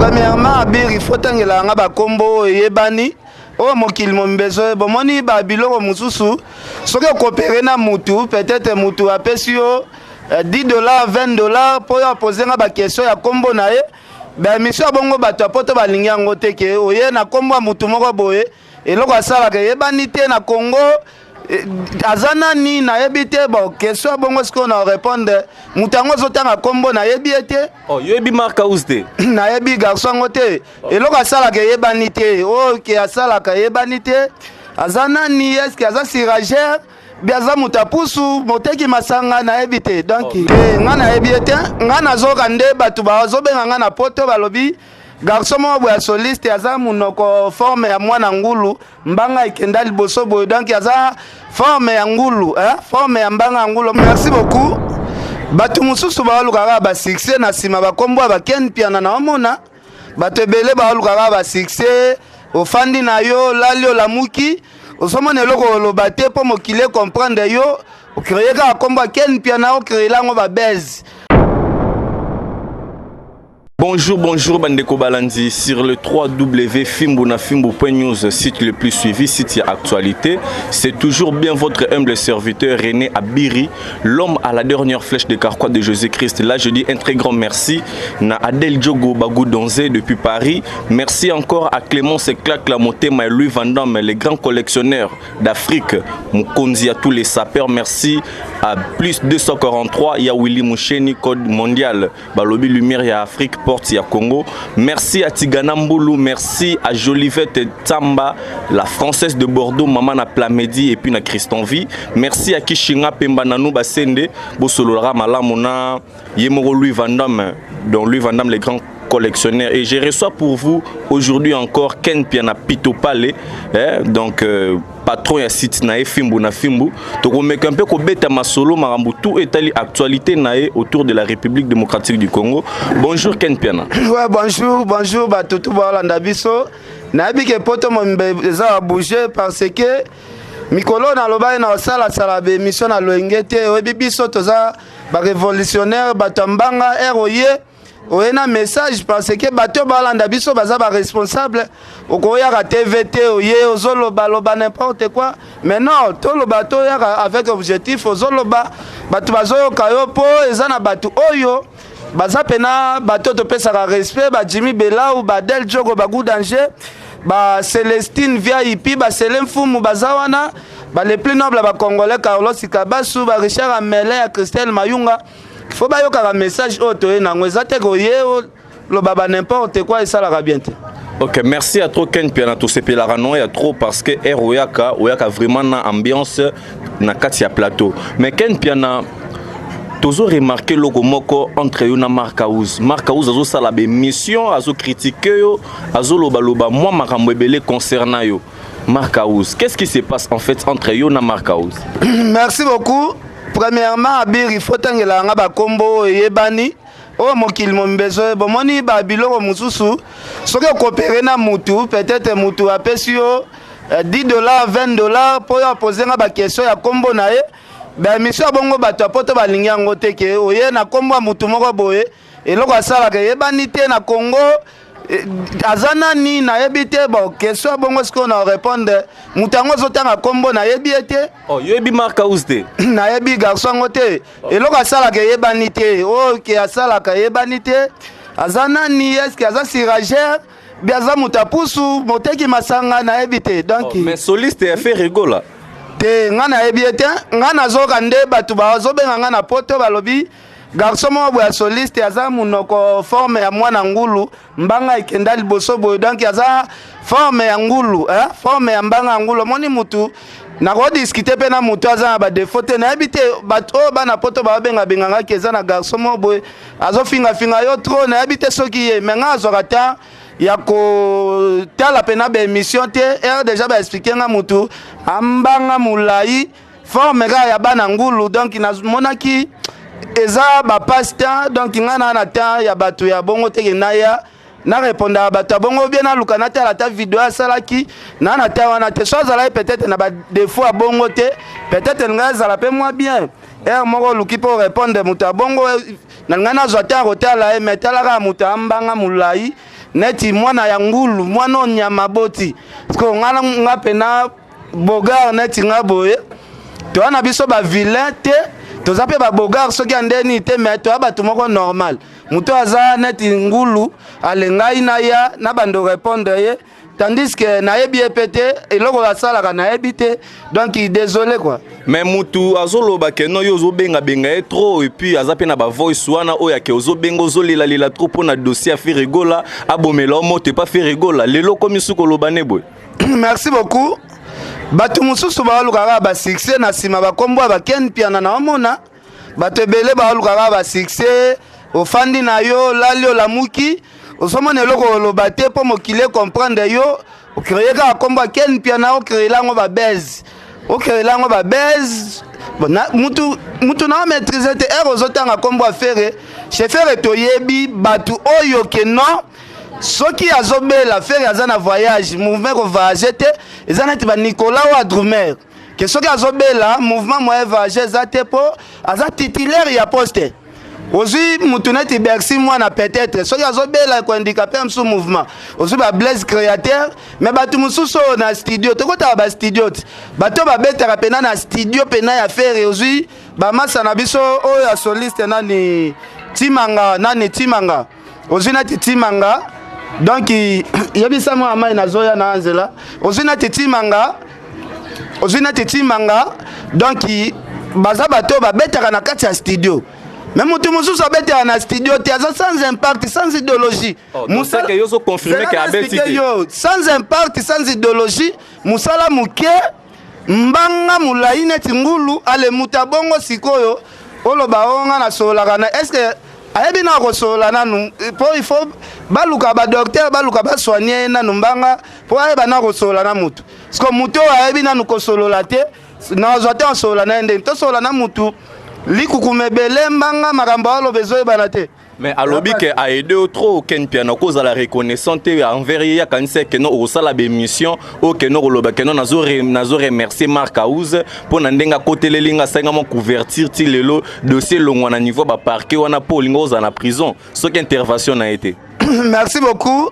Premièrement, il faut que la combo et bani. Oh, mon kill, mon besoin. Bon, mon ni babilo, mon sous-sous. Ce que coopérer na moutou, peut-être moutou à pesio $10, $20 pour poser une question à combo nae. Ben, monsieur Bongo bato poto balingi yango teke. Oye na combo moutou moko boye. Et loko asala ke yebanité na Congo. Azana ni na yebite bon question bongo ce qu'on a répondre mutango zotanga kombo na yebite oh yebi marka usde na yebi garçon ngote eloko asala ke yebanite oh ke asala ka yebanite azana ni est-ce que aza sirager biaza mutapusu moteki masanga na yebite donc nga na yebite nga nazoka nde batu bazobenga nga na poto balobi garçon mo ya soliste aza munoko forme ya mwana ngulu mbanga ikenda liboso boy donc aza forme ya ngulu forme ya mbanga ngulu. Merci beaucoup batu mususu baluka ba succès na sima bakombo ba Ken Piana na omona batu ebele baluka ba succès ofandi na yo lalio lamuki osomona eloko lobate po mokile comprendre yo o créer ka kombo Ken Piana o créer lango ba base. Bonjour, bonjour Bandeko Balandi sur le www.fimbunafimbu.news, site le plus suivi, site actualité. C'est toujours bien votre humble serviteur René Abiri, l'homme à la dernière flèche de carquois de Jésus-Christ. Là, je dis un très grand merci à Adel Diogo Bagou Donze depuis Paris. Merci encore à Clémence Clac Lamotema et Louis Van Damme, les grands collectionneurs d'Afrique. Moukonzi à tous les sapeurs. Merci à plus 243, ya Willy Moucheni, code mondial. Balobi Lumière ya Afrique. Porte ya Congo. Merci à Tigana Mboulou, merci à Jolivette Tamba, la française de Bordeaux, maman na Plamedi et puis na Christanvi. Merci à Kishinga Pemba Nanou Basende, Bossolora Malamona, Yemoro Louis Van Damme, dont Louis Van Damme les grands collectionneurs. Et je reçois pour vous aujourd'hui encore Ken Piana Pito Palais, donc patron ya site nae Fimbu na Fimbu. Donc on met un peu ko beta masolo marambu tout étali actualité nae autour de la République démocratique du Congo. Bonjour Ken Piana. Ouais, bonjour batutu balanda biso. Na bi ke poto mo mbeza bouger parce que mikolo na loba na sala sala be mission na loengete o bibiso toza ba révolutionnaire batambanga eroye. Oui, un message parce que bateau balanda biso baza ba responsable okoya ka TVT oye ozoloba loba n'importe quoi mais non tout le bateau avec objectif ozoloba batu bazoyo kayo po ezana batu oyo baza pena bateau to pesa ka respect ba Jimmy Bela ou ba Del Diogo ba Danger ba Célestine VIP ba Selem Fumu bazawana ba les plus nobles ba congolais Carlos Kabasu ba Richard Amele Christelle Mayunga. Il faut que le message auto et le baba n'importe quoi et ça la bien. Ok, merci à trop Ken Piana tout c'est la et à trop parce que Oyaka vraiment une ambiance na katia plateau. Mais Ken Piana toujours remarqué logo moko entre yo na Markaouz. Markaouz azo sala be mission azo critiquer yo azo loba loba moi makambo ebele concernant yo. Markaouz, qu'est-ce qui se passe en fait entre yo na Markaouz? Merci beaucoup. Premièrement, il faut que la combo et bani. Oh, mon kill, mon besoin. Bon, mon ni babilo, mon sous-sous. Ce que coopérer na moutou, peut-être moutou à pesio $10, $20 pour poser une question à combo nae. Ben, monsieur Bongo bato poto balingi yango teke. Oye na combo moutou moko boye. Et loko asala ke yebanité na Congo. Azana ni na yebite bon question bongo ce qu'on a répondre mutango zotanga kombo na yebite oh yebi marka usde na yebi garçon ngote eloko asala ke yebanite oh ke asala ka yebanite azana ni est-ce que aza sirager biaza mutapusu moteki masanga na yebite donc mais soliste a fait rigola te nga na yebite nga nazoka nde batu bazobenga nga na poto balobi garçon mo ya soliste aza munoko forme ya mwana ngulu mbanga ikenda liboso boy donc aza forme ya ngulu forme ya mbanga ngulu moni mutu na ko discuter pe na mutu aza ba défaut te na habite bato bana poto ba benga benganga keza na garçon mo boy azo finga yo trop na habite soki ye menga azokata ya ko tala pe na ba émission te déjà ba expliquer nga mutu ambanga mulai forme ga ya bana ngulu donc na monaki eza ba pasta donc ngana na ta ya batu ya bongo te na ya na répondre à batu bongo bien na lukana ta la ta vidéo salaki na na ta wana te so zala peut-être na ba défaut à bongo te peut-être nga zala pe moi bien moko luki pour répondre muta bongo na ngana zo ta rotala metala ka muta mbanga mulai neti mwana ya ngulu mwana onyama boti sko ngana ngapena bogar neti ngaboye to ana biso ba vilain te toza pe ba bogar soki andeni te mais to ba tumoko normal muto aza neti ngulu alengai na ya na bando répondre ye tandis que nayebi epete eloko asalaka nayebi te donc désolé quoi. Mais mutu azoloba ke no yo benga benga trop et puis aza pe na ba voice wana oya ke ozobenga ozolela lela trop pona dossier a faire rigola abomela mo te pas faire rigola lelo komi suko loba ne boy. Merci beaucoup. Batu mususu ba lukaka ba succès na sima ba kombo ba ken piana na omona batu belé ba lukaka ba succès ofandi na yo lalio la muki osomone loko loba te po mokile comprendre yo o créer ka kombo ken piana o créer lango ba base o créer lango ba base bona mutu na maîtriser te ero zotanga kombo affaire chefere to yebi batu oyo ke non soki azobela faire azana voyage mouvement ko voyager te ezana ti ba Nicolas ou Adrumer que soki azobela mouvement moyen voyager zate po aza titulaire ya poste Ozi mutuneti Bercy mwana peut-être soki azobela ko handicapé msu mouvement ozi ba Blaise créateur mais batu mususu na studio tokota ba studio bato ba betera pena na studio pena ya faire ozi ba masa na biso oyo ya soliste nani Timanga ozi na Timanga donc yebisa mo amai na zoya na anzela ozi na Timanga donc baza bato ba betera na kati ya studio. Même mutu mususu abetera na studio te aza sans impact sans idéologie musa que yo so confirmer que abeti sans impact sans idéologie musala muke mbanga mulayi neti ngulu ale mutabongo sikoyo oloba onga na solaka na est-ce que ayebi na kosola nanu il faut baluka ba docteur baluka ba soigner nanu mbanga po ayeba na kosola na mutu parce que mutu ayebi nanu kosolola te na zote osola na ende to sola na mutu likukumebele mbanga makambo alobezo ebana te. Mais alobi ke a aidé trop ken piano cause à la reconnaissance envers ya kanise que no osala be mission o que no loba que no nazo remercier Marc Aouz pour ndenga côté lelinga senga mon couverture ti lelo dossier longwa na niveau ba parquet wana pour lingo za na prison ce qui intervention a été. Merci beaucoup.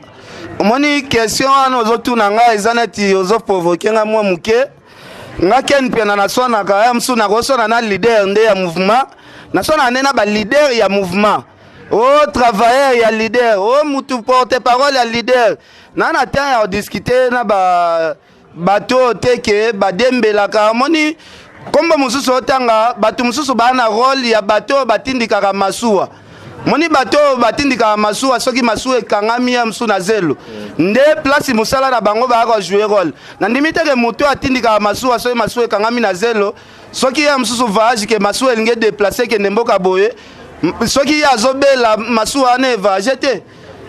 Moni question ana ozotuna nga ezanati ozo provoquer nga mwa muke nga ken piano na sona ka msu na kosona na leader nde ya mouvement na sona nena ba leader ya mouvement. Oh travailleur ya leader, oh mutu porte-parole ya leader. Nana temps ya discuter na bato teke badembela ka moni kombo mususu otanga batu mususu bana rôle ya bato batindika ka masuwa. Moni bato batindika masuwa soki masuwa ekangami ya msu na zelo. Nde place musala na bango ba ko jouer rôle. Na ndimite ke mutu atindika masuwa soki masuwa ekangami na zelo, soki ya msusu voyage ke masuwa elinge déplacer ke ndemboka boye. Soki azobela masuwa ne voyager te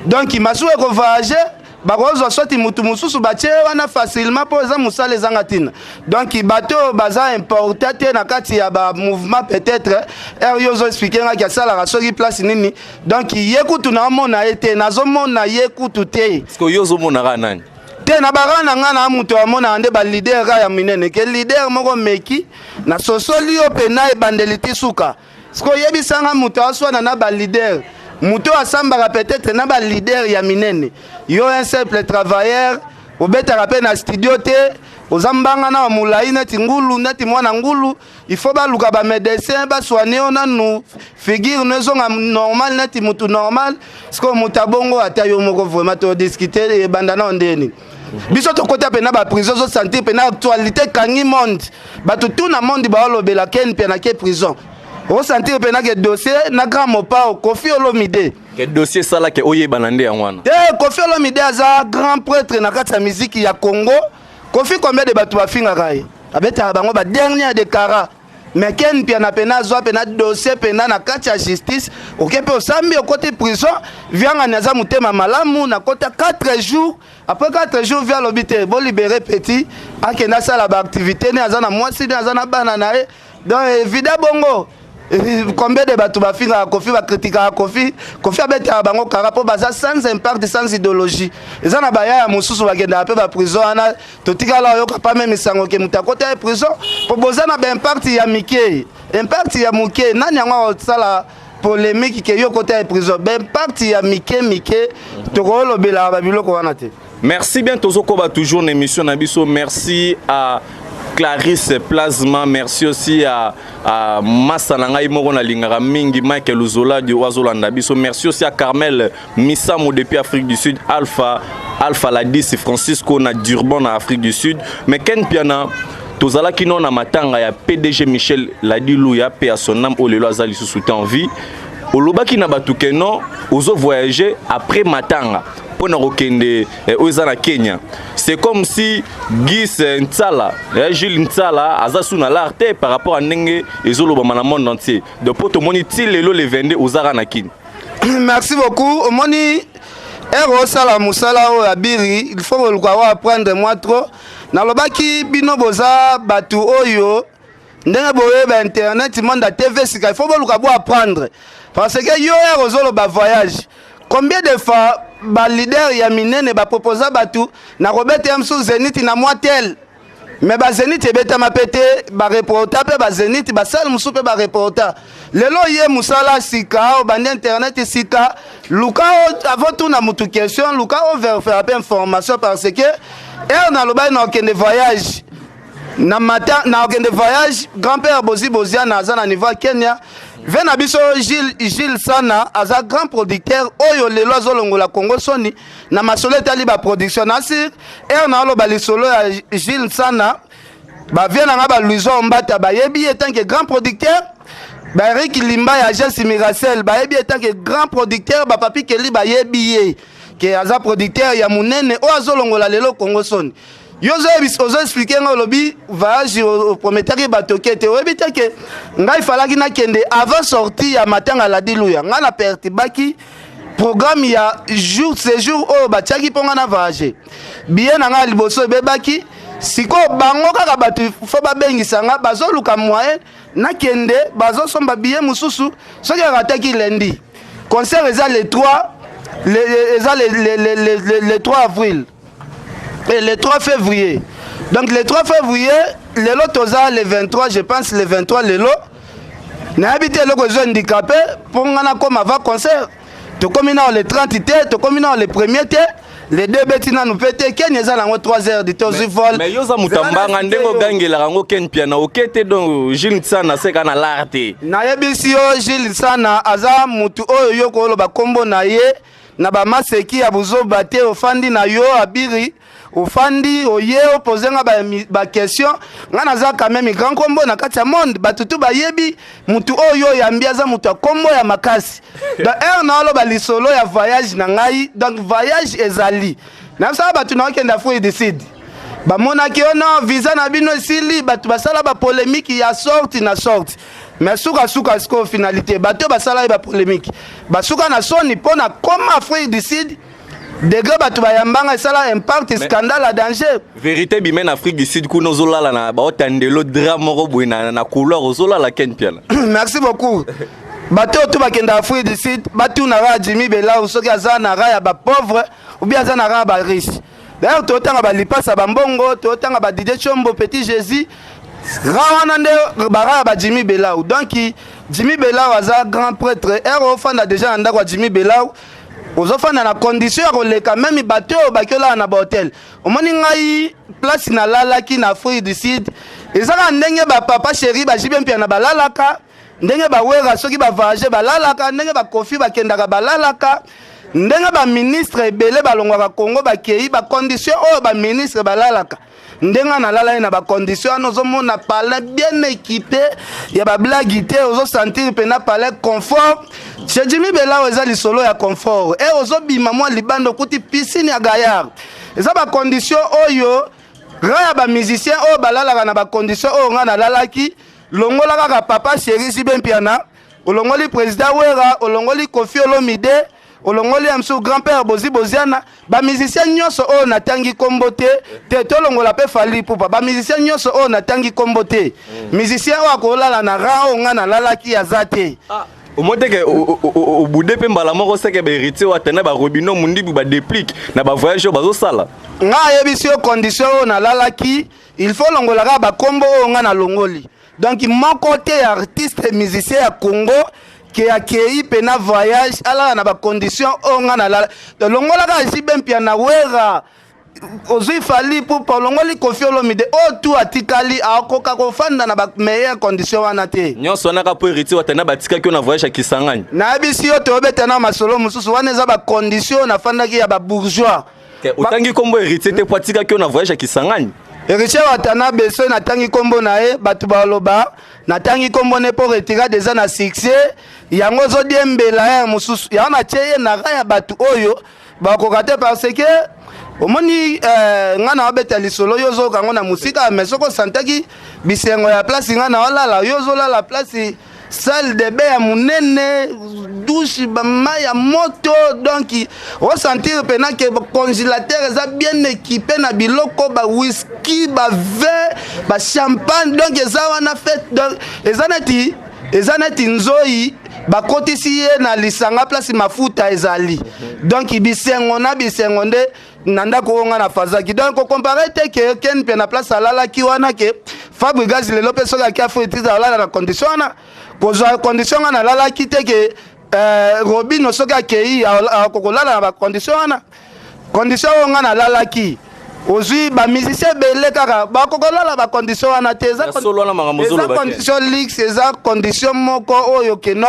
donc masuwa ko voyager bakozo soti mutu mususu batie wana facilement po za musale zanga tina donc bato baza important te na kati ya ba mouvement peut-être yozo expliquer nga kia sala soki place nini donc yekutu na mona ete nazomona yekutu te parce que yozo mona ga nani te na barana nga na mutu amona ande ba leader ya minene ke leader moko meki na sosoli yo pena e bandeliti suka. Sko yebi sanga mutu aswana na ba leader mutu asambaka peut-être na ba leader ya minene yo un simple travailleur obeta rappel na studio te ozambanga na mulayi neti ngulu neti mwana ngulu il faut ba luka ba médecin ba soigner ona nu figure nezonga normal neti mutu normal sko mutabongo ata yo moko vraiment to discuter e bandana ondeni biso to kota pena ba prison zo sentir pena actualité kangi monde batu tout na monde ba olobela ken pena ke prison. On sentir pena que dossier na grand mopa Kofi Olomide. Que dossier ça là que oye banande ya wana. Kofi Olomide aza grand prêtre na kati ya musique ya Congo. Kofi combien de batu bafinga kai. Abeta bango ba dernier de Kara. Mais ken pia na pena zo pena dossier pena na kati ya justice. Okepe osambi au côté prison, vianga naza mutema malamu na kota 4 jours. Après 4 jours via l'obité bon libérer petit akena sala ba activité ne azana mwasi ne azana bana na e. Donc évidemment bongo combien de batu bafinga Kofi ba critica Kofi abeta bango karapo baza sans impact sans idéologie ezana baya ya mususu bagenda pe ba prison ana totika la yo pa même sango ke mutakota ya prison po bozana ba impact ya mike impact ya muke nani yango sala polémique que yo côté prison ben parti ya mike tokolo bela ba biloko wana te. Merci bien tozokoba toujours une émission na biso. Merci à Clarisse Plasma, merci aussi à Massanangai Morona Lingara Mingi, Michael Uzola du Oazolanda Biso, merci aussi à Carmel Missamo depuis Afrique du Sud, Alpha Ladis, Francisco na Durban en Afrique du Sud, mais Ken Piana, Tozala Kino na Matanga, ya PDG Michel Ladilouya, paix à son âme, Olelo Azali sous en vie, Olobaki na Batukeno, Ozo voyager après Matanga. Pour nous rekender aux Kenya. C'est comme si Guy Ntsala, Gilles Ntsala, Azasu na l'arte par rapport à Nenge et Zolo dans le monde entier. Donc pour tout le monde, les vendre aux Aranakin. Merci beaucoup. Au moni, Ero Sala Moussala ou Abiri, il faut apprendre moi trop. Dans le baki, Bino Boza, Batu Oyo, Nenge Boye, Internet, monde à TV, il faut apprendre. Parce que yo Ero Zolo voyage. Combien de fois ba leader ya minene ba proposa batu na Robert Yamsou Zenith na moitel mais ba Zenith ebeta mapete ba reporter pe ba Zenith ba sal musu pe ba reporter lelo ye musala sika o bande internet sika luka avant tout na mutu question luka on veut faire un information parce que na loba na okende voyage na matin na okende voyage grand-père Bozia na za na niveau Kenya. Vena biso Gilles Sana aza grand producteur oyo lelo azolongola Congo Soni na masolo etali ba production nasir na alo ba lisolo ya Gilles Sana ba viena nga ba Louison Mbata ba yebi etant que grand producteur ba Eric Limba ya Agence Miracel ba yebi etant que grand producteur ba Papi Keli ba yebi que aza producteur ya munene o azolongola lelo Congo Soni. Yozo expliquer nga lobi voyage au prometari batokete webita ke ngai falaki na kende avant sortie ya Matanga la diluya nga na pertibaki programme ya jour séjour o batiaki ponga na voyage bien nga liboso bebaki siko bango kaka batu fo babengisa nga bazoluka moyen na kende bazosomba billet mususu soki arataki lundi concert eza le 3 le 3 avril et le 3 février. Donc le 3 février, le lot toza le 23, je pense le 23 le lot. Na habité le ko handicapé pour ngana comme avant concert. To comme le 30 té, to comme le premier té, les deux betina nous pété Kenya za lango 3 heures de tozi vol. Mais yoza mutambanga ndengo gangela rango Ken Piana okete donc Gilles Sana seka na l'arte. Na yebisi yo Gilles Sana aza mutu oyo yoko lo ba kombo na ye na ba maseki ya buzo bate ofandi na yo abiri. Ofandi oye opozenga ba question ngana za quand même grand combo na kati ya monde batutu bayebi mutu oyo yambiaza mutu kombo ya makasi da na alo ba lisolo ya voyage na ngai donc voyage ezali na sa batu na okenda fo décide ba monaki ono visa na bino sili batu basala ba polémique ya sorti na sorti mais suka sko finalité batu basala ba polémique basuka na soni pona comme Afrique du Sud. Degré batu bayambanga sala impact scandale à danger. Vérité bimen Afrique du Sud kuno zolala na ba otandelo drame robo na couleur zolala Ken Piana. Merci beaucoup. Bato tout bakenda Afrique du Sud, batu na ra Jimmy Bela soki aza na ra ya ba pauvre ou bien aza na ra ba riche. D'ailleurs to tanga ba lipasa ba mbongo, to tanga ba DJ Chombo Petit Jésus. Ra wana nde ba ra ba Jimmy Bela. Donc Jimmy Bela aza grand prêtre, ero fanda déjà ndako Jimmy Bela. Ozofana na condition ya koleka même bateau bakola na hotel omoni ngai place na lalaki na Afrique du Sud ezaka ndenge ba papa chéri ba jibe mpia na balalaka ndenge ba wera soki ba voyager balalaka ndenge ba kofi bakendaka balalaka ndenge ba ministre ebele balongwaka Congo bakei ba condition oyo ba ministre balalaka ndenga na lala na ba condition nozomona palais bien équipé ya ba blague te ozo sentir pena palais confort chez Jimmy Bela oza lisolo ya confort et ozo bima mwa libando kuti piscine ya Gaillard eza ba condition oyo raya ba musicien oyo balala na ba condition oyo nga na lalaki longola kaka papa chéri Jibe Mpiana olongoli président Wera olongoli Kofi Olomide olongoli amsu grand-père Boziana ba musicien nyonso o natangi kombote te tolongola pe fali pupa ba musicien nyonso o natangi kombote musicien o akolala na rao nga na lalaki ya zate au moins que au bout de pembala moko seke ba héritier wa tena ba robino mundi ba déplique na ba voyage bazo sala nga yebisi o condition o na lalaki il faut longola ba kombo o nga na longoli donc mon côté artiste musicien ya Congo ke akei pena voyage ala na ba condition onga na la longola ka jibe mpia na wera ozui fali pour longoli Koffi Olomide o tu atikali akoka kofanda na ba meilleure condition wana te nyonso na ka po héritier watana batika ki na voyage ki Kisangani na bisi yo to betana masolo mususu wana za ba condition na fanda ki ya ba bourgeois otangi kombo héritier te poatika ki na voyage ki Kisangani héritier watana beso na tangi kombo na e batu baloba na tangi kombo ne pour retirer des na succès yango zo diembela ya mususu ya na cheye na ya batu oyo ba kokate parce que omoni ngana obeta lisolo yozo kango na musika mais soko santaki bisengo ya place ngana olala yozo la place salle de bain ya munene douche ba ya moto donc on sentir pena que congélateur za bien équipé na biloko ba whisky ba vin ba champagne donc eza wana fête donc ezanati nzoi bakotisi ye na lisanga place mafuta ezali donc bisengo na bisengo nde nanda ko nga na fazaki donc ko comparer te ke ken pe na place alala ki wana ke Fabregas lelo pe so ka fetiza alala na condition na poza condition na lala ki te ke Robin so ka kei akokolala na condition nga na lala ki ozui ba musicien belé kaka ba kokolala ba condition wana te za condition lix eza condition moko oyo ke no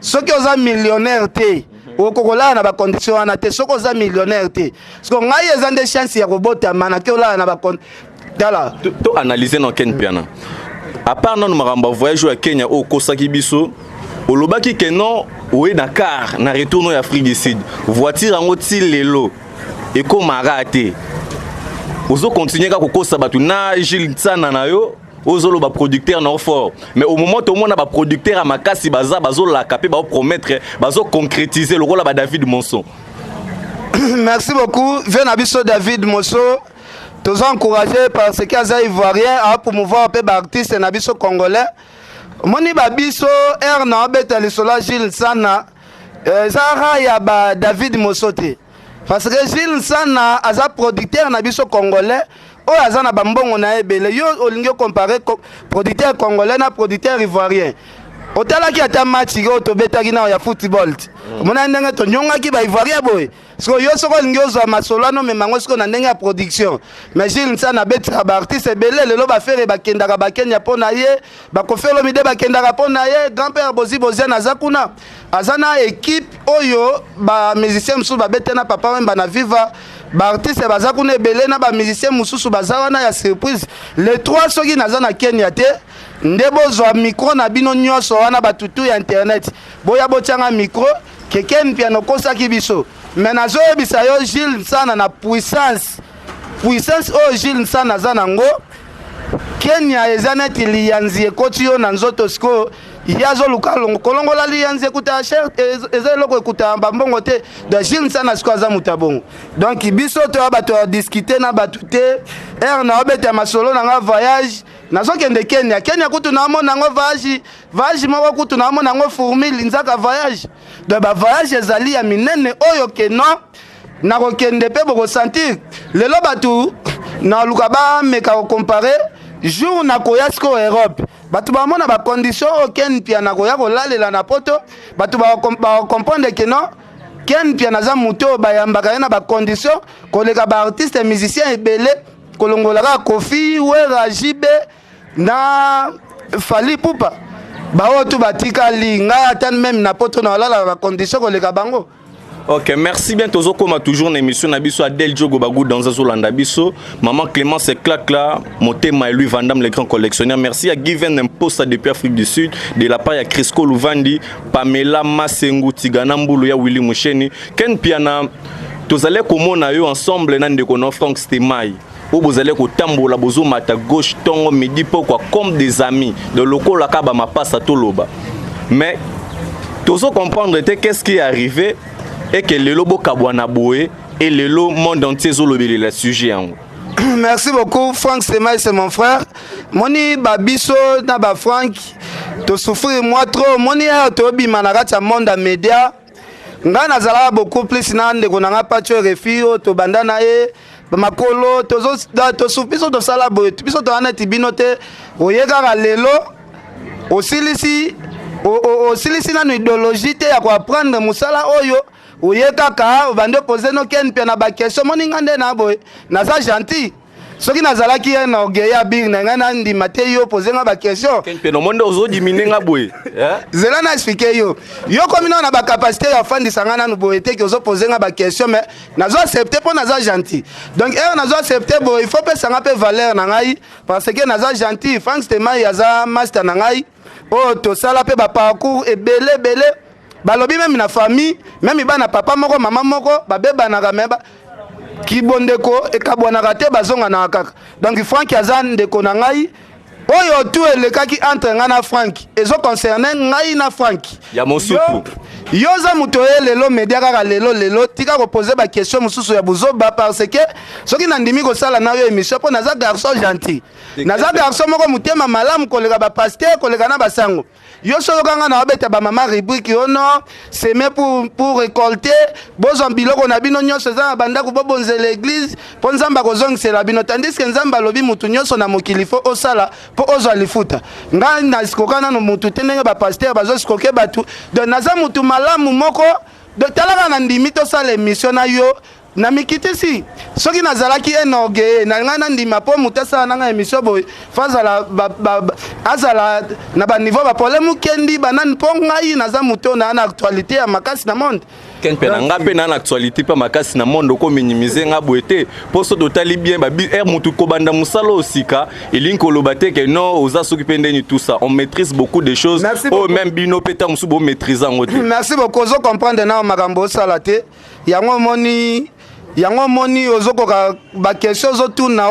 soki oza millionnaire te okokolala na ba condition wana te soki oza millionnaire te parce que ngai eza nde chance ya kobota mana ke olala na ba dala to analyser no ken piana à part non maramba voyage au Kenya au kosaki biso olobaki ke non oe Dakar na retourno ya Afrique du Sud voiture yango ti lelo eko marate ozo continuer ka kokosa batu na Gilles Tsana na yo ozolo ba producteur na fort mais au moment où on a ba producteur à makasi baza bazo la capé ba promettre bazo concrétiser le rôle ba David Monson. Merci beaucoup Viens abiso David Monson tous encouragés parce que aza ivoirien à promouvoir pe ba artiste na biso congolais moni ba biso na beta le sola Gilles Tsana zara ya ba David Monson te parce que Gilles Tsana aza producteur na biso congolais oyo aza na bambongo na ebele yo olingi comparer producteur congolais na producteur ivoirien otalaki ata match oyo tobetaki na ya football mona ndenge tonyongaki ba ivoirien boye siko yo soko olingi ozwa masolo ano memango siko na ndenge ya production mais Gilles Tsana betaka ba artiste ebele lelo bafere bakendaka bakenya mpo na ye Koffi Olomide bakendaka mpo na ye grand-père Bozi Bozian aza kuna aza na équipe oyo ba musicien mosusu babete na papa wemba na viva ba artiste baza kuna ebele na ba musicien mosusu baza wana ya surprise les trois soki naza na Kenya te nde bozwa micro na bino nyonso wana batutu ya internet boya botianga micro keken piano kosaki biso mais nazoyebisa yo Gilles Tsana na puissance oyo Gilles Tsana aza nango Kenya eza neti liyanzi ekoti yo na nzoto siko yazoluka kolongola liyanzi ekuta cher eza eloko ekuta bambongo te de Gilles Tsana siko aza mutabongo donc biso to bato discuter na batu te na obeta masolo na nga voyage nazokende Kenya kutu na mona ngo voyage moko kutu na mona ngo formule nzaka voyage de ba voyage ezali ya minene oyo keno na kokende pe boko sentir lelo batu na luka ba meka comparer jour na koyasko Europe batu ba mona ba condition aucun pia na koya kolalela na poto batu ba comprendre que non ken pia na za muto ba yambaka na ba condition koleka ba artiste musicien ebele kolongola ka Koffi Wera Jibe na Fali Pupa ba otu batika linga atan même na poto na lala ba condition koleka bango. Ok, merci bien. Tozo comme toujours une émission Nabiso Adel Diogo Bagou dans Zolanda Biso. Maman Clémence Clac là, Motema et lui Vandam les grands collectionneurs. Merci à Given Imposta depuis Afrique du Sud, de la part à Crisco Louvandi, Pamela Masengu Tigana Mbulu ya Willy Moucheni. Ken Piana, tous allez comme on ensemble nan de kono Frank Stemai. Où vous allez au tambola bozo mata gauche tongo midi pourquoi comme des amis de locaux la kaba ma passe à Toloba. Mais tozo comprendre qu'est-ce qui est arrivé. Et que le lobo kabwana boé et le lo monde entier zolobeli le sujet. Merci beaucoup Frank Stemai, c'est mon frère. Moni babiso na ba Frank to souffrir moi trop moni to bi manakata monde média. Ngana zala beaucoup plus na ndeko na pacho refio to bandana e makolo to souffrir to sala boé biso to ana tibinote oyeka lelo osilisi osilisi nanu idéologie te ya koapprendre mosala oyo oye kaka obande pose no ken mpe na bakestion moninga nde na boye naza gentil soki nazalaki ye na orgueil ya big na ngai nandima te yo pose nga bakestion ken mpe nomonde ozodimine nga boye zela na explike yo komi nao na bakapasité ya ofandisa nga nanu boye te ki ozopose nga bakestion mais nazo accepte mpo naza gentil donc nazo accepte boye il faut pesa nga mpe valeur na ngai parce que naza gentil Frank Stemai aza master na ngai oyo tosala mpe baparcours ebele balobi meme na famille meme bana papa moko mama moko babebanaka me kibondeko ekabwanaka te bazonganaka kaka donc Frank aza ndeko na ngai oyo tu elekaki entre ngai na Frank ezoconcerne ngai na Frank ya mosuku yo za moto ye lelo media kaka lelo tika kopose bakestion mosusu ya buzoba parce que soki nandimi kosala na yo émission mpo naza garçon gentil naza garçon moko motema malamu koleka bapaster koleka na basango yo solokanga na obeta bamama rubrique ono seme pour récolter bozwa biloko na bino nyonso eza na bandako bobonzela église mpo nzambe akozongisela bino tandis ke nzambe alobi mutu nyonso na mokili fo osala mpo ozwa lifuta ngai nasikoka nano mutu te ndenge bapaster bazosikoke bato donc naza mutu malamu moko donc talaka na ndimi tosala émission na yo na mikitisi soki nazalaki enoge na ngai nandima mpo moto asala na ngai émission boye fo azala na baniveau baproblème kendi banani mpo ngai naza moto na actualité ya makasi na monde ken mpe na nga mpe na actualité mpe makasi na monde okominimize nga boye te mpo so totali bien motu kobanda mosala osika elingi koloba te ke non oza soki mpe ndeni tout ça on maîtrise beaucoup de choses oyo même bino mpe ntango mosusu bomaîtrise yango te merci beaucoup ozocomprendre na makambo osala te yango moni ozokoka bakestion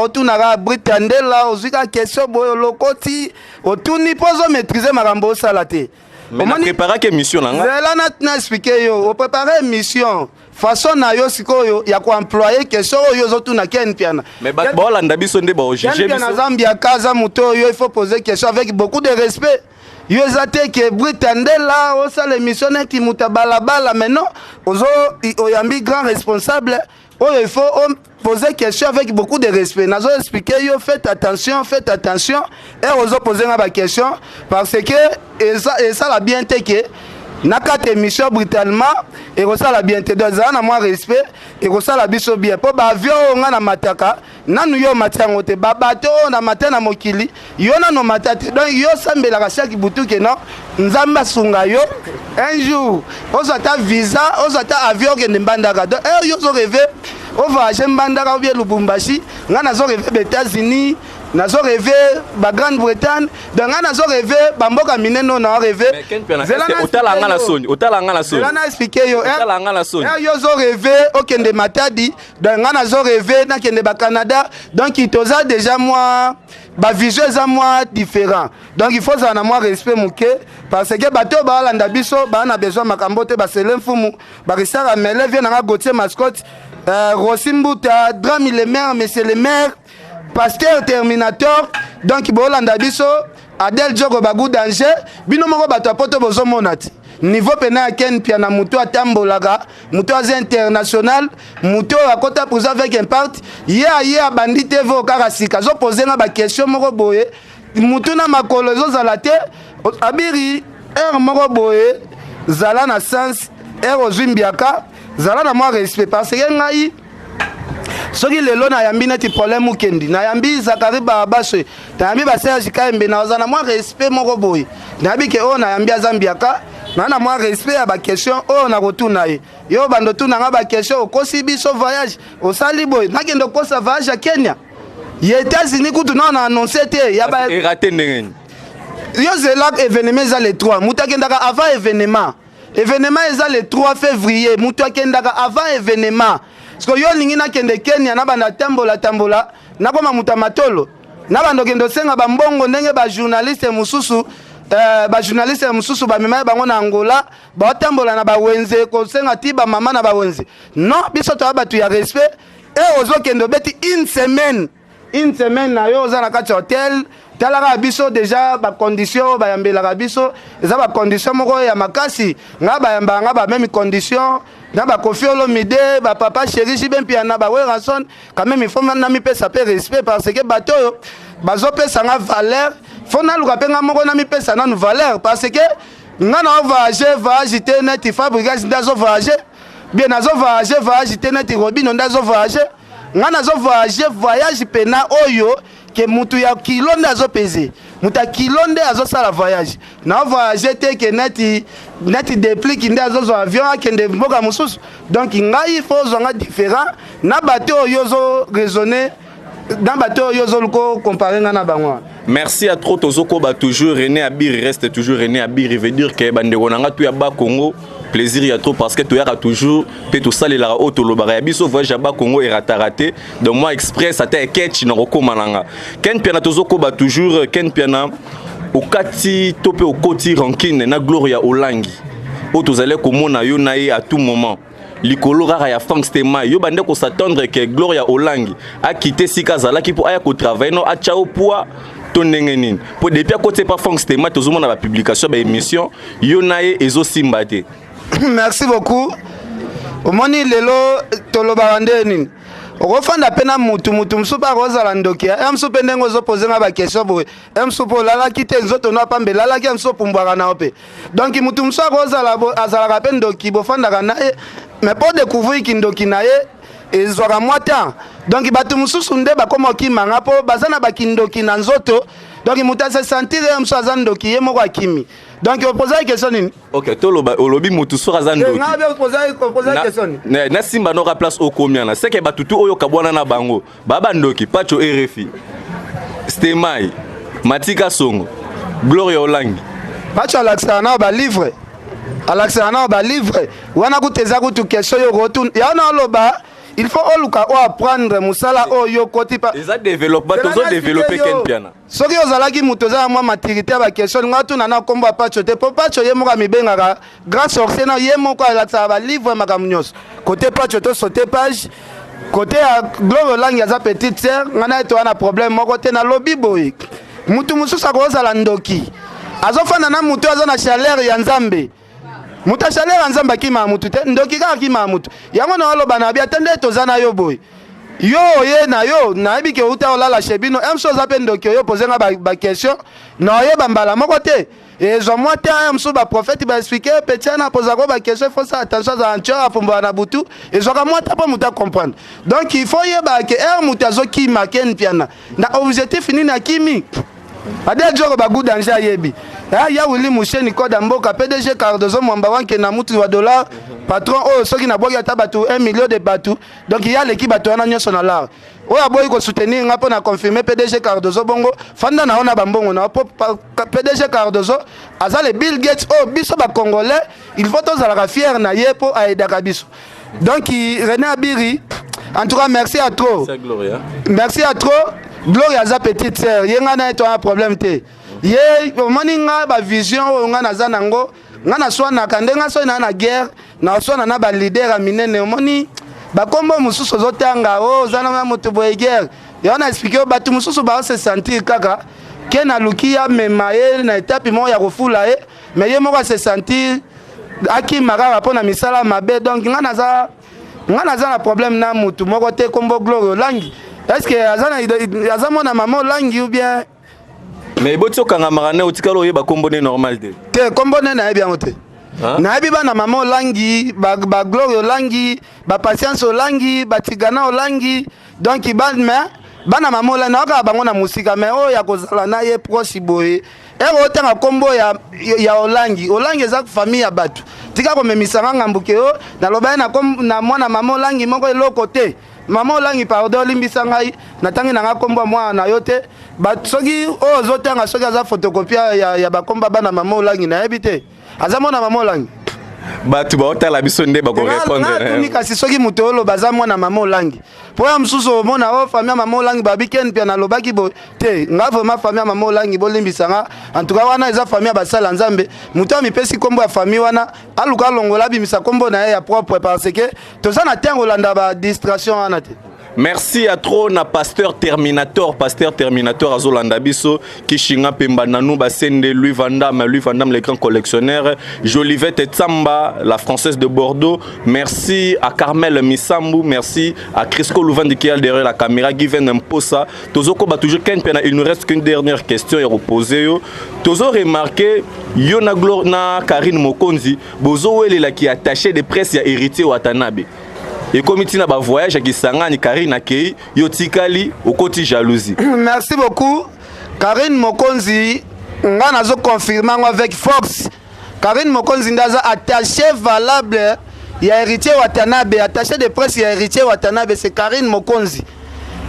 otunaka britandela ozwi ka question boye olokoti otuni mpo ozomaîtrise makambo osala te préparaki émission na nga zela na explike yo oprépare émission façon na yo sikoyo ya koemploye question oyo ozotuna ken piana mais baolanda biso nde baojuge biso Zambia kaza moto oyo il faut poser question avec beaucoup de respect yo eza te ke britandela osala émission neti moto balabala maintenant oyambi grand responsable oyo il faut poser question avec beaucoup de respect nazo expliquer yo faites attention et ozo poser nga question parce que ça la bien te que na kate émission brutalement et ça la bien te donc ça na moi respect et ça la biso bien po ba avion nga na mataka nanu yo matango te ba bato na matana mokili yo nanu matate donc yo sambela ka chaque butu que non nzamba sunga yo un jour ozo ta visa ozo ta avion ke ndandaka donc yo zo rêver on va acheter mbandaka ou bien Lubumbashi nga nazo rêver États-Unis nazo rêver ba Grande-Bretagne donc nga nazo rêver bamboka mineno na rêver otalanga la soni na expliquer yo otalanga la soni yo zo rêver okende Matadi donc nga nazo rêver na kende ba Canada donc itoza déjà moi ba vision za moi différent donc il faut ça na moi respect muke parce que bato ba landa biso ba na besoin makambo te ba selemfumu ba risara mele vient na Gauthier mascotte Rosimbuta, Drami le maire, monsieur le maire, pasteur Terminator, donc Bolanda Biso, Adel Djogo Bagou Danger, Binomoro Batapoto Bozo Monati. Niveau pena ken piana muto atambolaga, muto az international, muto akota pouza avec impact, ya bandite vo karasika, zo poser ba question moko boye, muto na makolo zo zalate, abiri moko boye, zala na sens, ozimbiaka, zala na moi respect parce que ngai soki lelo na yambi neti problème kendi na yambi Zakari Babaswe na yambi ba Serge Kaembe na zana moi respect moko boy na yambi ke na yambi Zambiaka na moi respect ya ba question na rotuna yo bando tuna nga ba question okosi biso voyage osali boy na kendo kosa voyage à Kenya ya États-Unis kutu na annoncer te ya ba raté ndenge yo zela événement za le 3 mutakendaka avant événement eza le 3 février mutu akendaka avant événement parce que yo lingi na kende Kenya na banda tambola na koma muta matolo na bando kendo senga bambongo ndenge ba journaliste mususu ba mema bango na Angola ba tambola na ba wenze ko senga tiba mama na ba wenze non biso to abatu ya respect et ozo kendo beti une semaine na yo za na kati hotel talaka biso déjà ba condition ba yambela biso eza ba condition moko ya makasi nga ba yamba nga ba même condition na ba Koffi Olomide ba papa chéri Jibin Piana ba Weranson quand même il faut na mi pesa pe respect parce que bato bazo pesa nga valeur faut na luka pe nga moko na mi pesa na valeur parce que nga na voyage te neti fabricage ndazo voyage bien nazo voyage te neti Robino ndazo voyage nga nazo voyage pena oyo ke mutu ya kilonde azo pese muta kilonde azo sala voyage na voyage te ke neti déplique nde azo zo avion akende mboka mususu donc ngai faut zonga différent na bateau oyo zo raisonner dans bateau oyo zo luko comparer nga na bango. Merci à trop Tozoko ba toujours René Abiri reste toujours René Abiri veut dire que bande konanga tu ya ba Congo plaisir ya trop parce que tu as toujours peut tout ça les la auto lo bara biso voyage à ba Congo et raté donc moi express ata ketch na rokomananga ken piana Tozoko ba toujours ken piana okati topé okoti rankine na Gloria Olangi o tozale komona yo nae à tout moment likolo rara ya Frank Stema yo bande ko s'attendre que Gloria Olangi a quitté Sikazala qui pour aya ko travailler no a chao poa tonengenine pour depuis à côté pas Frank Stema tozomona na publication ba émission yo nae ezo simbate. Merci beaucoup. Omoni lelo tolobarande nini okofanda pena mutu msupa kozala ndokia msupe ndengo zo poser nga ba question boye msupo lala kite nzoto no pambe lala ki msupo mbwaka na ope donc mutu msupa kozala azala ka pe ndoki bofanda kana mais pour découvrir kindoki na ye ezwaka mwata donc batu mususu nde bakoma okimanga po bazana bakindoki na nzoto donc muta se sentir msu aza ndoki ye moko akimi donc on pose la question nini OK to lobi mutu so aza ndoki nga be poser la question na simba no place au combien c'est que batutu oyo kabwana na bango baba ndoki Pacho RFI Stemai Matika Songo Gloria Olangi Pacho Alaxana ba livre Alaxana ba livre wana kuteza kutu question yo rotu ya na loba il faut oluka o apprendre musala oyo koti pa les a développé tozo développer ken piana soki ozalaki muto za mwa maturité ba question nga tuna na komba Pacho te po Pacho ye moka mibengaka grand sorcier na ye moko Alaxana ba livre makamnyos côté Pacho to sauter page côté à Gloria Olangi za petite sœur ngana to na problème moko te na lobby boy mutu mususa ko zala ndoki azofana na mutu aza na chaleur ya Nzambe muta chaleur Nzambe kima mutu te ndoki ka kima mutu yango na oloba na bia tende tozana yo boy yo ye na yo na ebike uta olala shebino emso za pe ndoki yo poser ba question na ye bambala moko te et zo moi te emso ba prophète ba expliquer petit na poser ko ba question faut ça attention za ancho afumba na butu et zo ka moi ta pas muta comprendre donc il faut ye ba ke mutu azo kima ken piana na objectif nini na kimi Adel Joro ba good danger yebi. Ya Willy Moucheni koda mboka PDG Cardozo mwamba wanke na mutu wa dollar patron oh soki na boki ata batu 1 million de batu donc il y a l'équipe batu wana nyoso na la. Oya boy ko soutenir nga po na confirmer PDG Cardozo bongo fanda na ona bambongo na po PDG Cardozo azale Bill Gates oh biso ba congolais il faut tous la fier na ye po aida kabiso. Donc René Abiri en tout cas merci à trop. C'est Gloria. Merci à trop. Gloria za petite sœur yenga na to un problème te ye moninga ba vision nga na zanango nga na swana kandenga so na guerre na swana na ba leader a minene moni ba kombo mususu zotanga o zana mutu boye guerre yana expliquer ba tu mususu ba se sentir kaka ke na lukia memaye na étape mo ya kofula mais ye moko se sentir aki magara pona misala mabe donc nga na za problème na mutu moko te kombo Gloria Olangi. Est-ce que Azana na maman Olangi ou bien mais botio kanga marane otikalo yeba kombone normal te kombone na bien ote na biba na maman Olangi ba Gloria Olangi ba Patience Olangi ba Tigana Olangi donc bana maman Olangi na ka bango na musika mais o ya kozala na ye proche boye otanga kombo ya Olangi eza famille ya batu tika ko memisanga ngambuke o na loba na mwana maman Olangi moko eloko te Maman Olangi pardon limbisa ngai natangi nanga kombo mwa na yote ba soki o zotanga soki aza photocopia ya bakomba bana Maman Olangi na yebite aza mwana Maman Olangi batu ba otala biso nde ba ko répondre na kasi soki muto olo baza mwana Maman Olangi po ya msusu mona o famille Maman Olangi babiken pia na lobaki bo te nga vraiment famille Maman Olangi bo limbisa nga en tout cas wana eza famille basala Nzambe muto mipesi kombo ya famille wana aluka longola bimisa kombo na ya propre parce que tozana tengo landa ba distraction wana te Merci à trop na pasteur Terminator Azolanda Biso Kishinga Pemba Nanou Basende Louis Van Damme le grand collectionneur, Jolivette Tsamba la française de Bordeaux, merci à Carmel Missambu, merci à Crisco Louvandi qui est derrière la caméra, Given Mposa. Tozoko ba toujours Ken Pena, il nous reste qu'une dernière question à reposer. Tozo remarqué Yona Glor na Karine Mokonzi, Bozo Welela qui attaché de presse à héritier Watanabe. Et comme il y a un voyage qui s'engage, Karine Akei, Yotikali, au côté jalousie. Merci beaucoup. Karine Mokonzi, on a confirmé avec Fox. Karine Mokonzi ndaza attaché valable, il y a héritier Watanabe, attaché de presse, il y a héritier Watanabe, c'est Karine Mokonzi.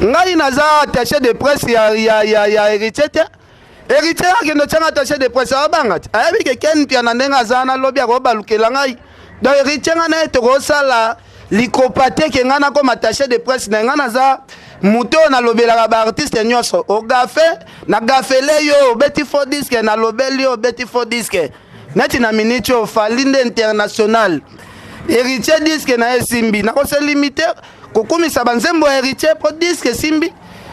Ngai naza attaché de presse, il y a héritier. Héritier qui ne tient attaché de presse, à Bangat. Avec quelqu'un qui a un zana lobby à Robalukelangai. Donc héritier n'a été rosala. Likopate ke ngana ko attaché de presse na ngana za muto na lobela ba artiste nyoso o gafe na gafele yo beti for disque na lobeli yo beti for disque nati na minute o falinde international héritier disque na simbi na ko se limiter ko komisa banzembo héritier pro disque simbi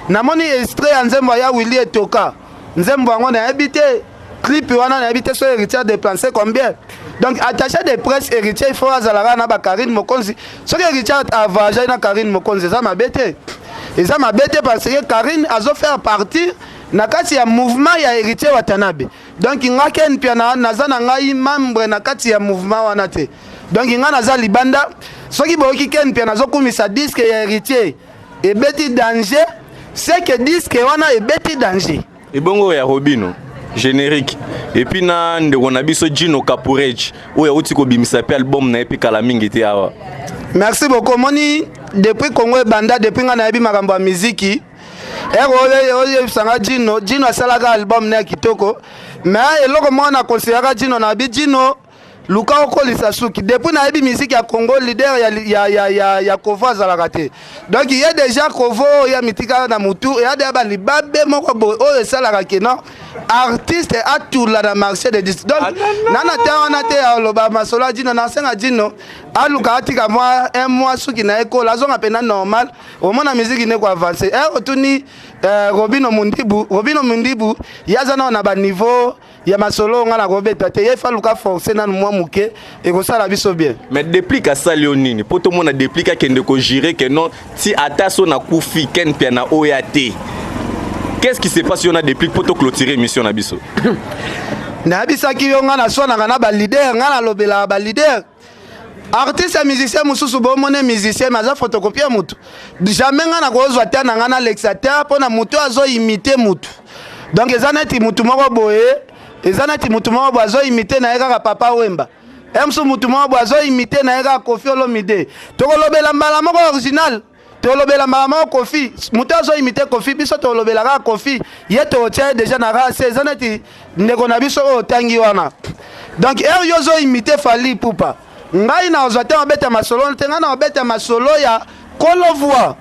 na moni extrait nzembo ya Willy Etoka nzembo ngo na habité clip wana na habité so héritier dépensé combien. Donc attaché de presse héritier il faut azalaka na ba Karine Mokonzi. Ce que héritier a voyagé na Karine Mokonzi ça m'a bêté. Et ça m'a bêté parce que Karine a fait partie na kati ya mouvement ya héritier Watanabe. Donc ngake piana nazana ngai membre na kati ya mouvement wana te. Donc nga naza libanda soki boki ken piana zo kumisa disque ya héritier et beti danger c'est que disque wana et beti danger. Et bongo ya Robino générique et puis na ndeko na biso Gino Kapurej oya uti ko bimisa pe album na epi kala mingi te awa. Merci beaucoup moni depuis Congo banda depuis nga na yebi makambo ya muziki oye sanga Gino asalaka album na kitoko mais eloko mona considéraka Gino na bi Gino luka okolisa suki depuis na yebi musique ya Congo leader ya Kovo azalaka te. Donc il y a déjà Kovo ya mitika na mutu et ya ba libabe moko boy oyo esalaka keno artiste a tout la marché de disques. Donc nana ta wana te aloba masolo Gino na senga Gino aluka atika moi un mois suki na école azonga pena normal au mona musique ne ko avancer otuni Robino Mundibu yazana na ba niveau ya masolo nga na robeta te yefa luka forcer na moi muke et ko sala biso bien. Mais depuis ka salionini poto mona depuis ka kende ko gérer que non ti ataso na kufi ken pia na oyate. Qu'est-ce qui se passe si on a depuis poto clôturer émission na biso? Na bisaki yo nga na sona na ba leader nga na lobela ba leader. Artiste musicien mususu bo mone musicien maza photocopier mutu. Jamais nga na kozwa ta na nga na lexateur pona mutu azo imiter mutu. Donc ezanati mutu moko boye ezanati mutu moko bo azo imiter na eka papa Wemba. Emso mutu moko bo azo imiter na eka Koffi Olomide. Tokolobela mbala moko original. Tolobela mbala moko Koffi. Mutu azo imiter Koffi biso tolobela ka Koffi. Yeto tia déjà na ra ezanati ndeko na biso otangi wana. Donc yozo imiter Fally Ipupa. Ngai na ozate obeta masolo tenga na obeta masolo ya kolo voix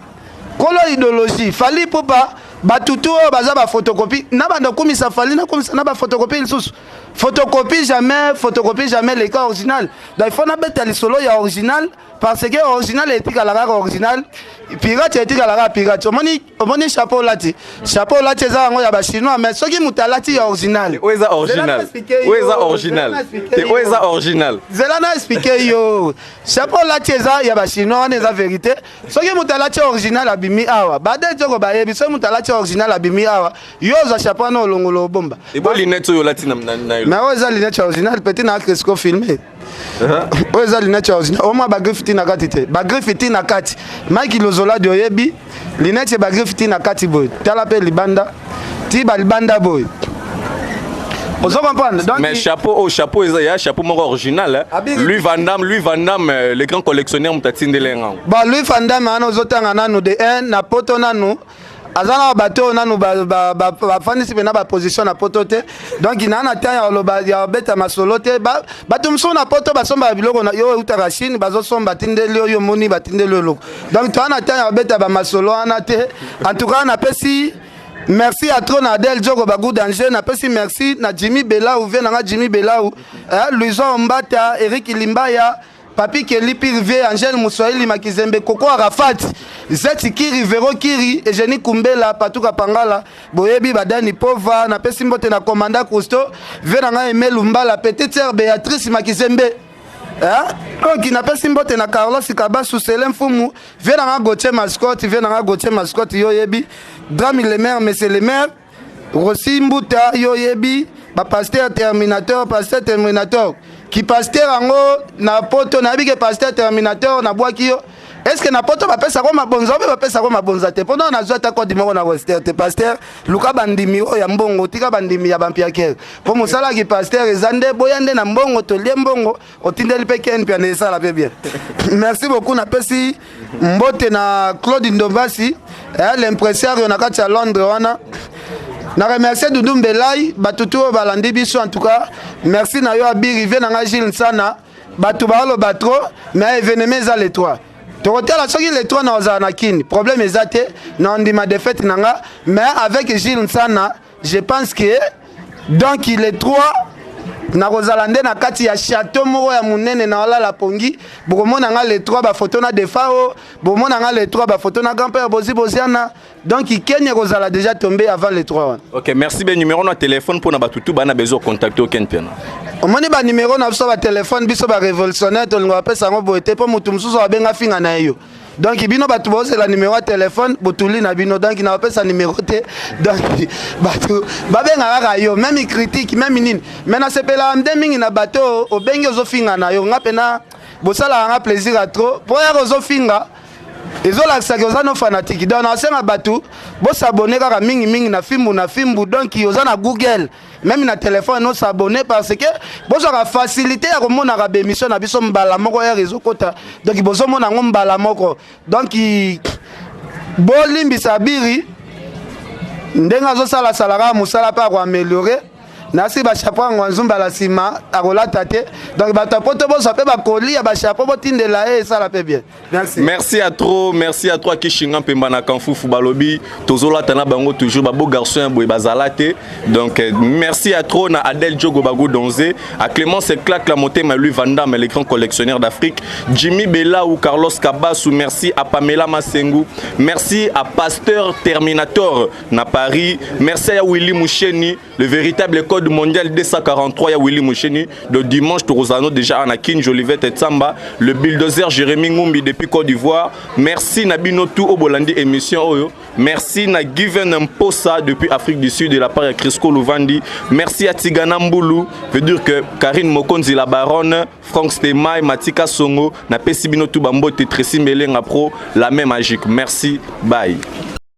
kolo idéologie Fally Ipupa batutu baza ba photocopie na banda komisa Fally na komisa na ba photocopie lisusu photocopie jamais les cas original. Donc il faut na beta lisolo ya original parce que original etika la original pirate etika la pirate omoni chapeau lati za ngo ya ba chinois mais soki mutalati ya original oeza original te oeza original zelana expliquer yo chapeau lati za ya ba chinois on eza vérité soki mutalati original abimi awa bade joko ba yebi so mutalati original abimi awa yo za chapeau na olongolo bomba et bon linette yo lati na mais oeza linette original petit na Crisco filmé oeza linette original au moins ba griffiti na kati te ba griffiti na kati Mike Lozola de oyebi linette ba griffiti na kati boy tala pe libanda ti ba libanda boy ozo comprendre donc mais chapeau il y a chapeau moko original lui Van Damme le grand collectionneur mutatsindelenga ba lui Van Damme ana ozotanga nanu de un na poto nanu azana bato nanu ba fandisi na ba position na poto te donc ina na ta ya loba ya beta masolo te bato mso na poto basomba biloko na yo utaka Chine bazo somba tindeli yo moni batindeli lo donc to na ta ya beta ba masolo ana te en tout cas na pesi merci à trop Nadel Djogo Bagou Danger na pesi merci na Jimmy Belaou venanga Jimmy Belaou Louison Mbata Eric Limbaya Papi Kelly Pirvé, Angèle Moussoili Makizembe, Koko Arafat, Zeti Kiri, Vero Kiri, Eugénie Kumbela, Patuka Pangala, Boyebi Badani Pova, na Pesimbote na Commanda Cousteau, Venanga Aimé Lumba, la petite sœur Béatrice Makizembe. Donc, il n'a pas Simbote na Carlos Kabasu, Selem Fumu, Venanga Gauthier Mascotte, Venanga Gauthier Mascotte, Yoyebi, Drami le maire, mais c'est le maire, Rossi Mbuta, Yoyebi, Pasteur Terminateur, qui pasteur ango na poto na bige pasteur Terminateur na boaki yo. Est-ce que na poto ba pesa ko mabonza ba pesa ko mabonza te pendant na zota ko di mo na wester te pasteur luka bandimi o ya mbongo tika bandimi ya bampiaker po musala ki pasteur ezande boyande na mbongo to lie mbongo otindeli pe ken pia na sala pe bien. Merci beaucoup na pesi mbote na Claude Ndombasi l'impresario na kati ya Londres wana. Na remercier Doudou Mbelai, batutu balandi biso en tout cas. Merci na yo abiri ve na Gilles Nsana, batu balo batro, mais événement za les trois. Torotel la soki les trois na ozana kini. Problème ezate na ndima défaite nanga, mais avec Gilles Nsana, je pense que donc les trois na Rosalande na kati ya château moko ya munene na wala la pongi bokomona nga les trois ba photo na defao bomona nga les trois ba photo na grand-père Boziana donc Kenya Rosala déjà tombé avant les trois. OK, merci ben numéro na téléphone pour na batutu bana besoin contacter aucun piano. Omoni ba numéro na biso ba téléphone biso ba révolutionnaire to linga pesa ngo boete po mutu mususu abenga finga na yo. Donc bino batu bose la numéro de téléphone botuli na bino donc na pesa numéro te donc batu babenga kaka yo même critique même nini mais na sepela mdemingi na bato obengi ozo finga na yo ngapena bosala nga plaisir à trop pour ya ozo finga ezolakisa ke oza no fanatique donc nasenga bato bosabone kaka mingi na fimbu donc oza na Google même na téléphone no s'abonner parce que bozaka facilité ya komona ka bémission na biso mbala moko ya réseau kota donc bozomona ngo mbala moko donc bolimbisa biri ndenga zo sala ka musala pa ko améliorer nasi ba chapeau ngwanzumba la sima akolata te donc ba tapoto bo sape ba kolia ba chapeau bo tindela e ça la fait bien. Merci à toi Kishinga Pemba na Kanfufu balobi tozola tana bango toujours ba beau garçon boy bazalate donc merci à trop na Adel Diogo Bagou Donzé à Clémence Claque la montée mais lui Vandam le grand collectionneur d'Afrique Jimmy Bella ou Carlos Kabasu merci à Pamela Masengu merci à Pasteur Terminator na Paris merci à Willy Moucheni le véritable code mondial 243 ya Willy Moucheni le dimanche Torozano déjà Anakin Jolivette Tsamba le bulldozer Jérémy Ngumbi depuis Côte d'Ivoire merci Nabino tout au Bolandi émission Oyo merci na Given Mposa depuis Afrique du Sud de la part de Crisco Louvandi merci à Tigana Mboulou veut dire que Karine Mokonzi la baronne Franck Stemay Matika Songo na Pesibino tout Bambote Tracy Melenga Pro la même magique merci bye.